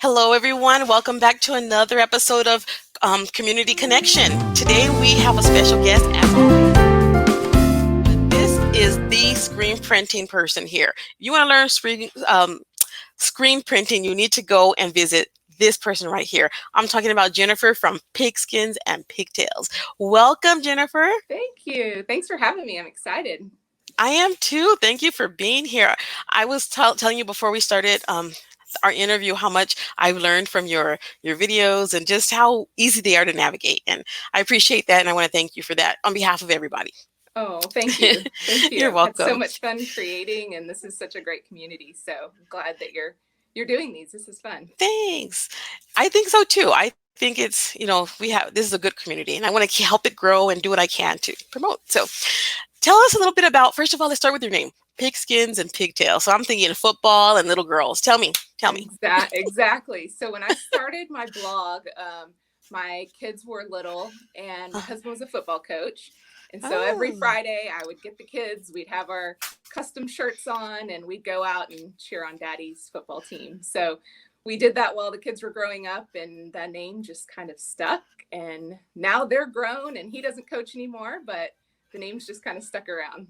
Hello, everyone. Welcome back to another episode of Community Connection. Today we have a special guest. As this is the screen printing person here. You want to learn screen printing, you need to go and visit this person right here. I'm talking about Jennifer from Pigskins and Pigtails. Welcome, Jennifer. Thank you. Thanks for having me. I'm excited. I am too. Thank you for being here. I was telling you before we started our interview how much I've learned from your videos and just how easy they are to navigate. And I appreciate that, and I want to thank you for that on behalf of everybody. Oh, thank you. Thank you. You're I've had so welcome. much fun creating, and this is such a great community. So I'm glad that you're doing these. This is fun. Thanks. I think so too. I think it's, we have this is a good community, and I want to help it grow and do what I can to promote. So tell us a little bit about, first of all, let's start with your name, Pigskins and Pigtails. So I'm thinking football and little girls. Tell me. Exactly. So when I started my blog, my kids were little, and my husband was a football coach. And so every Oh, Friday I would get the kids, we'd have our custom shirts on, and we'd go out and cheer on daddy's football team. So we did that while the kids were growing up, and that name just kind of stuck. And now they're grown and he doesn't coach anymore, but the name's just kind of stuck around.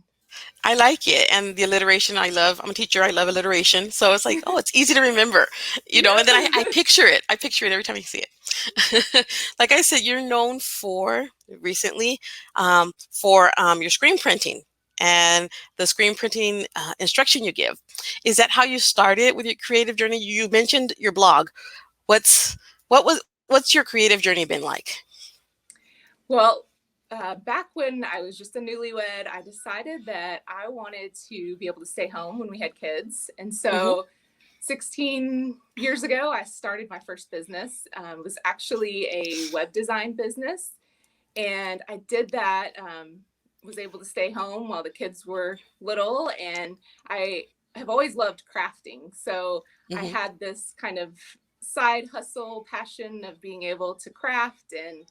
I like it. And the alliteration I love. I'm a teacher. I love alliteration. So it's like, oh, it's easy to remember, and then I Yep. picture it. I picture it every time I see it. Like I said, you're known for recently for your screen printing and the screen printing instruction you give. Is that how you started with your creative journey? You mentioned your blog. What's what's your creative journey been like? Well, back when I was just a newlywed, I decided that I wanted to be able to stay home when we had kids. And Hmm. so 16 years ago, I started my first business. It was actually a web design business. And I did that, was able to stay home while the kids were little. And I have always loved crafting. So I Hmm. had this kind of side hustle passion of being able to craft and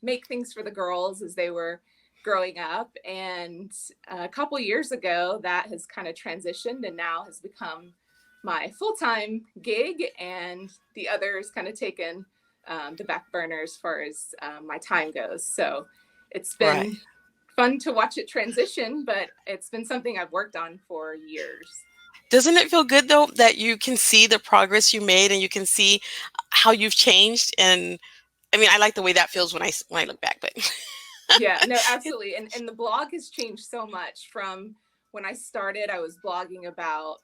make things for the girls as they were growing up. And a couple years ago, that has kind of transitioned and now has become my full time gig. And the other is kind of taken the back burner as far as my time goes. So it's Right. been fun to watch it transition, but it's been something I've worked on for years. Doesn't it feel good though that you can see the progress you made and you can see how you've changed? And I mean, I like the way that feels when I look back, but Yeah, no, it, absolutely. And the blog has changed so much from when I started. I was blogging about,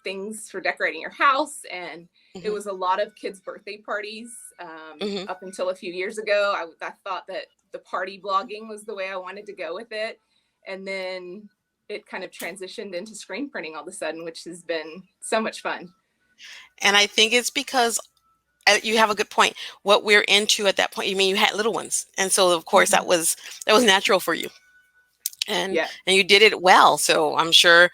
things for decorating your house. And it hmm was a lot of kids' birthday parties. hmm Up until a few years ago, I thought that the party blogging was the way I wanted to go with it. And then it kind of transitioned into screen printing all of a sudden, which has been so much fun. and I think it's because you have a good point. What we're into at that point, you mean you had little ones, and so of course Mhm. that was natural for you, and Yeah. and you did it well. So I'm sure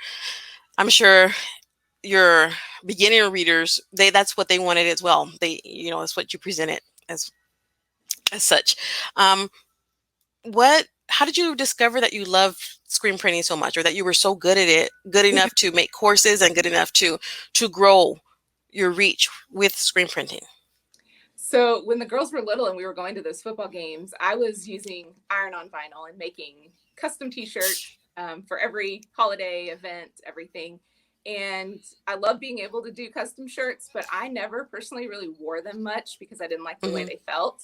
your beginner readers, that's what they wanted as well. That's what you presented as such. Um, what How did you discover that you love screen printing so much, or that you were so good at it, good enough to make courses and good enough to grow your reach with screen printing? So when the girls were little and we were going to those football games, I was using iron on vinyl and making custom T-shirts for every holiday event, everything. And I love being able to do custom shirts, but I never personally really wore them much because I didn't like the way Hmm. they felt.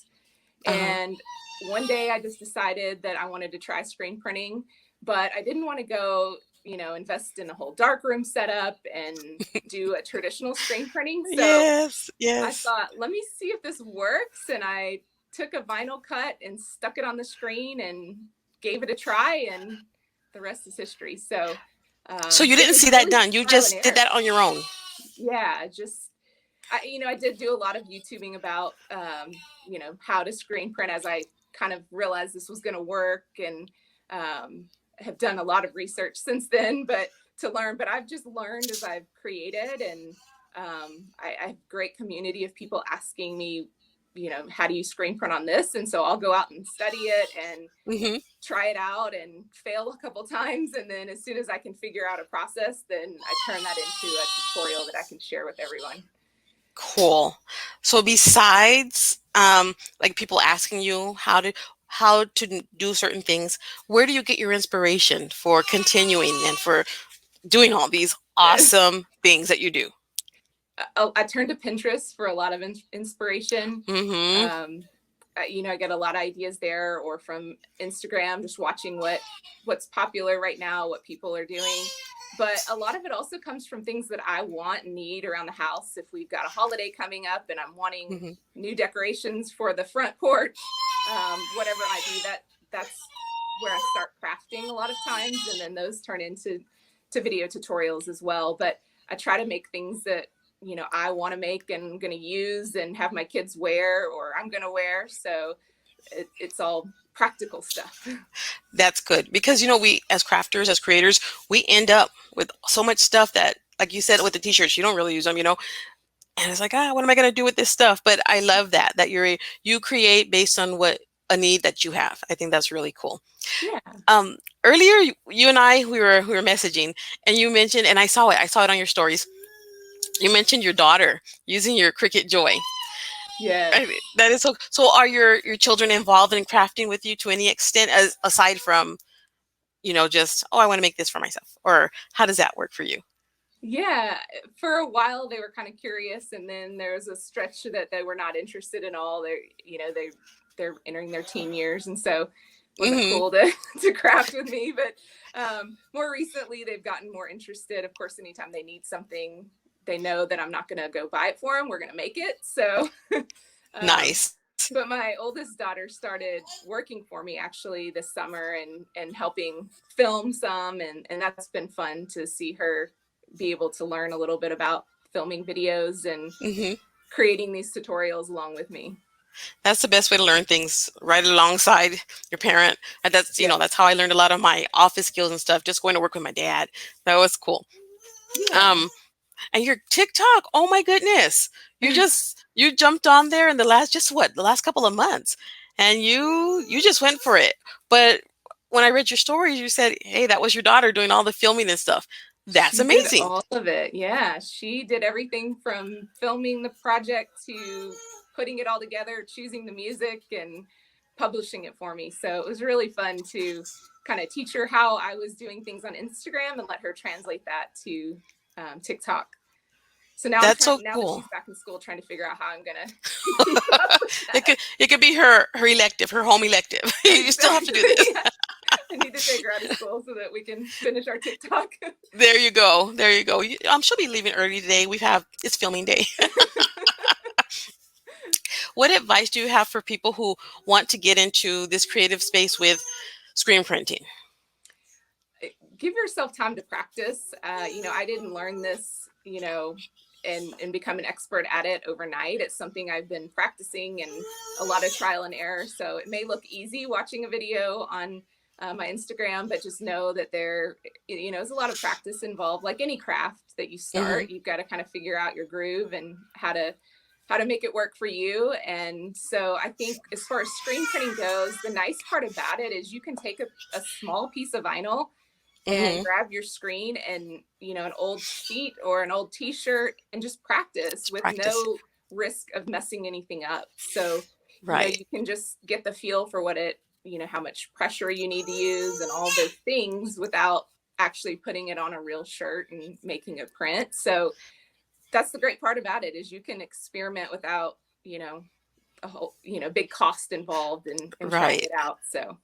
Uh-huh. And one day I just decided that I wanted to try screen printing, but I didn't want to go, invest in a whole darkroom setup and do a traditional screen printing. So Yes, I yes. thought, let me see if this works. And I took a vinyl cut and stuck it on the screen and gave it a try, and the rest is history. So So you it didn't was see that really done. You trial and just did error. that on your own. Yeah, I did do a lot of YouTubing about, how to screen print as I kind of realized this was going to work, and have done a lot of research since then, but to learn, but I've just learned as I've created. And I have a great community of people asking me, how do you screen print on this? And so I'll go out and study it and Hmm. try it out and fail a couple times. And then as soon as I can figure out a process, then I turn that into a tutorial that I can share with everyone. Cool. So besides like people asking you how to do certain things, where do you get your inspiration for continuing and for doing all these awesome things that you do? I turn to Pinterest for a lot of inspiration. Mhm. Um, I get a lot of ideas there, or from Instagram, just watching what's popular right now, what people are doing. But a lot of it also comes from things that I want and need around the house. If we've got a holiday coming up and I'm wanting Mhm. new decorations for the front porch, whatever it might be, that's where I start crafting a lot of times, and then those turn into video tutorials as well. But I try to make things that I want to make and going to use and have my kids wear, or I'm going to wear. So it's all practical stuff. That's good because we as crafters, as creators, we end up with so much stuff that, like you said, with the t-shirts, you don't really use them, and it's like, what am I going to do with this stuff? But I love that you create based on what a need that you have. I think that's really cool. Yeah. Earlier, you and I we were messaging, and you mentioned, and I saw it on your stories. You mentioned your daughter using your Cricut Joy. Yes. That is so. So, are your children involved in crafting with you to any extent, as aside from just, I want to make this for myself, or how does that work for you? Yeah. For a while, they were kind of curious, and then there was a stretch that they were not interested in all. They're entering their teen years, and so it wasn't Hmm. cool to to craft with me. But more recently, they've gotten more interested. Of course, anytime they need something, they know that I'm not going to go buy it for them. We're going to make it. So um, Nice. but my oldest daughter started working for me actually this summer, and helping film some, and that's been fun to see her be able to learn a little bit about filming videos and Hmm. creating these tutorials along with me. That's the best way to learn things, right alongside your parent. And that's Yep. that's how I learned a lot of my office skills and stuff. Just going to work with my dad. That was cool. Yeah. Um, And your TikTok, oh my goodness. You jumped on there in the last couple of months. And you just went for it. But when I read your stories, you said, "Hey, that was your daughter doing all the filming and stuff." That's She did amazing. all of it. Yeah, she did everything from filming the project to putting it all together, choosing the music, and publishing it for me. So it was really fun to kind of teach her how I was doing things on Instagram and let her translate that to TikTok. So now That's so now that cool. she's back in school, trying to figure out how I'm gonna keep up with It that. could be her elective, her home elective. You still have to do Exactly. this. Yeah. I need to take her out of school so that we can finish our TikTok. There you go. There you go. She'll be leaving early today. It's filming day. What advice do you have for people who want to get into this creative space with screen printing? Give yourself time to practice. I didn't learn this, and become an expert at it overnight. It's something I've been practicing and a lot of trial and error. So it may look easy watching a video on my Instagram, but just know that there's a lot of practice involved. Like any craft that you Hmm. start, you've got to kind of figure out your groove and how to make it work for you. And so I think as far as screen printing goes, the nice part about it is you can take a small piece of vinyl and Hmm. grab your screen and an old sheet or an old t-shirt and just practice Just with practice. no risk of messing anything up. So Right. you can just get the feel for how much pressure you need to use and all those things without actually putting it on a real shirt and making a print. So that's the great part about it, is you can experiment without a whole big cost involved in trying Right. it out. So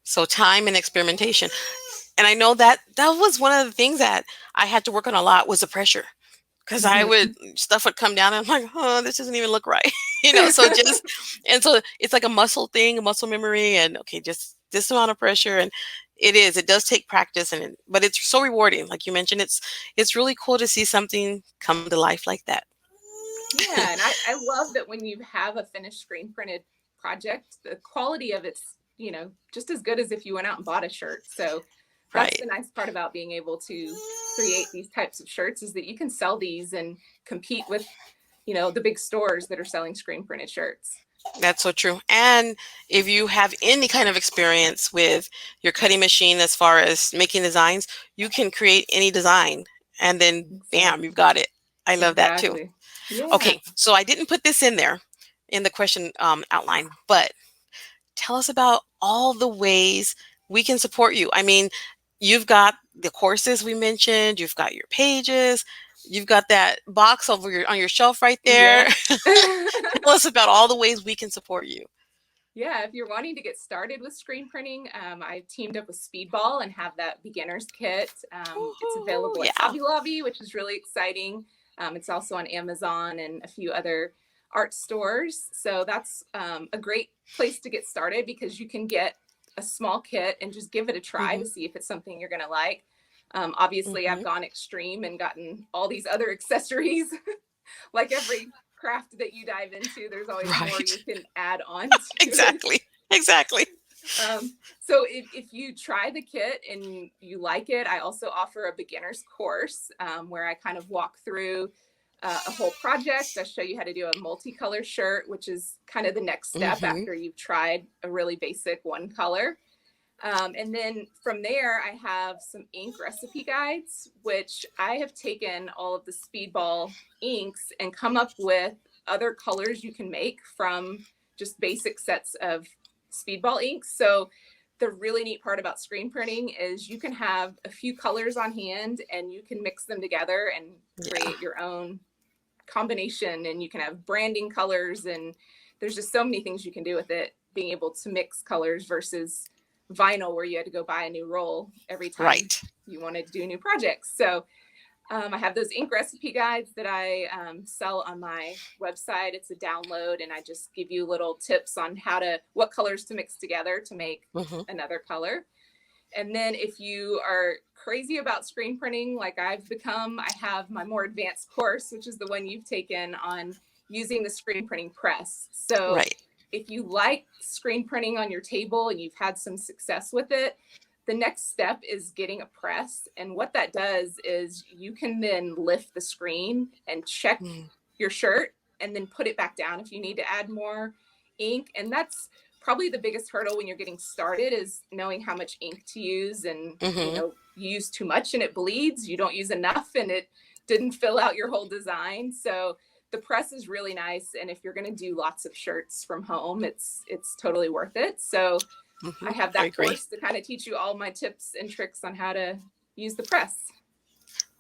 So time and experimentation. And I know that was one of the things that I had to work on a lot was the pressure. Because mhm. stuff would come down and I'm like, oh, this doesn't even look right. And so it's like a muscle thing, a muscle memory, and okay, just this amount of pressure. And it does take practice, but it's so rewarding. Like you mentioned, it's really cool to see something come to life like that. Yeah, and I love that when you have a finished screen printed project, the quality of it's, just as good as if you went out and bought a shirt. So that's Right. the nice part about being able to create these types of shirts, is that you can sell these and compete with, the big stores that are selling screen printed shirts. That's so true. And if you have any kind of experience with your cutting machine as far as making designs, you can create any design and then bam, you've Exactly. got it. I love that too. Exactly. Yeah. Okay, so I didn't put this in there in the question outline, but tell us about all the ways we can support you. I mean, you've got the courses we mentioned, you've got your pages, you've got that box over your on your shelf right there. Yep. Tell us about all the ways we can support you. Yeah, if you're wanting to get started with screen printing, I teamed up with Speedball and have that beginner's kit. It's Woohoo! available at Yeah. Hobby Lobby, which is really exciting. It's also on Amazon and a few other art stores. So that's a great place to get started because you can get a small kit and just give it a try Hmm. to see if it's something you're going to like. Obviously, I've Hmm. gone extreme and gotten all these other accessories. Like every craft that you dive into, there's always more you Right. can add on to it. Exactly. Exactly. So if you try the kit and you like it, I also offer a beginner's course where I kind of walk through a whole project. I show you how to do a multicolor shirt, which is kind of the next step Hmm. after you've tried a really basic one color. And then from there, I have some ink recipe guides, which I have taken all of the Speedball inks and come up with other colors you can make from just basic sets of Speedball inks. So the really neat part about screen printing is you can have a few colors on hand and you can mix them together and Yeah. create your own combination, and you can have branding colors, and there's just so many things you can do with it, being able to mix colors versus vinyl where you had to go buy a new roll every time Right. you wanted to do new projects. So I have those ink recipe guides that I sell on my website. It's a download, and I just give you little tips on what colors to mix together to make Hmm. another color. And then if you are crazy about screen printing like I've become, I have my more advanced course, which is the one you've taken on using the screen printing press. So Right. if you like screen printing on your table and you've had some success with it, the next step is getting a press. And what that does is you can then lift the screen and check Mm-hmm. your shirt and then put it back down if you need to add more ink. And that's probably the biggest hurdle when you're getting started, is knowing how much ink to use. And Mm-hmm. you use too much and it bleeds, you don't use enough and it didn't fill out your whole design. So the press is really nice, and if you're going to do lots of shirts from home, it's totally worth it. So Hmm. I have I that agree. course to kind of teach you all my tips and tricks on how to use the press.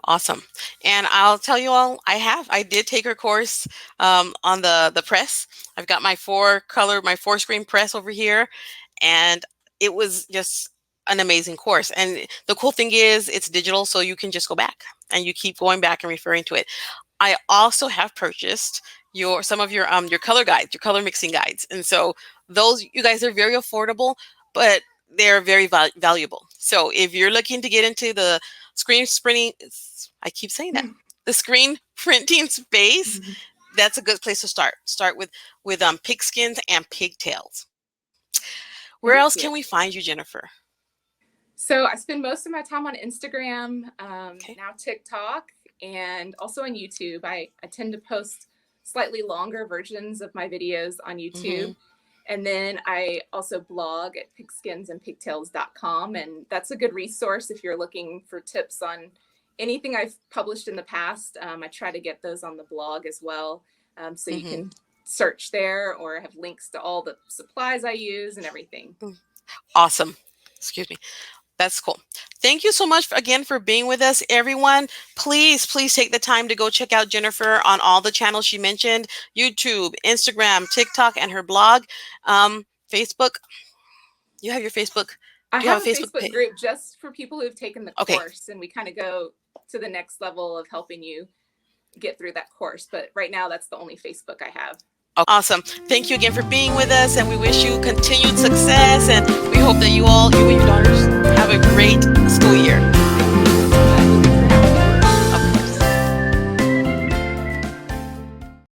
Awesome. And I'll tell you all, I did take her course on the press. I've got my four screen press over here, and it was just an amazing course. And the cool thing is it's digital, so you can just go back and you keep going back and referring to it. I also have purchased some of your color guides, your color mixing guides. And so those, you guys, are very affordable, but they're very valuable. So if you're looking to get into the screen printing, I keep saying that, the screen printing space, that's a good place to start. Start with Pigskins and Pigtails. Where else can Thank we you. find you, Jennifer? So I spend most of my time on Instagram, Okay. now TikTok, and also on YouTube. I tend to post slightly longer versions of my videos on Mm-hmm. YouTube. And then I also blog at pigskinsandpigtails.com. And that's a good resource if you're looking for tips on anything I've published in the past. I try to get those on the blog as well. So you Mm-hmm. can search there or have links to all the supplies I use and everything. Awesome. Excuse me. That's cool. Thank you so much again for being with us, everyone. Please take the time to go check out Jennifer on all the channels she mentioned: YouTube, Instagram, TikTok, and her blog. Facebook. You have your Facebook. I Do you have have a a Facebook Facebook page? group just for people who've taken the Okay. course, and we kind of go to the next level of helping you get through that course. But right now, that's the only Facebook I have. Awesome. Thank you again for being with us, and we wish you continued success. And we hope that you and your daughter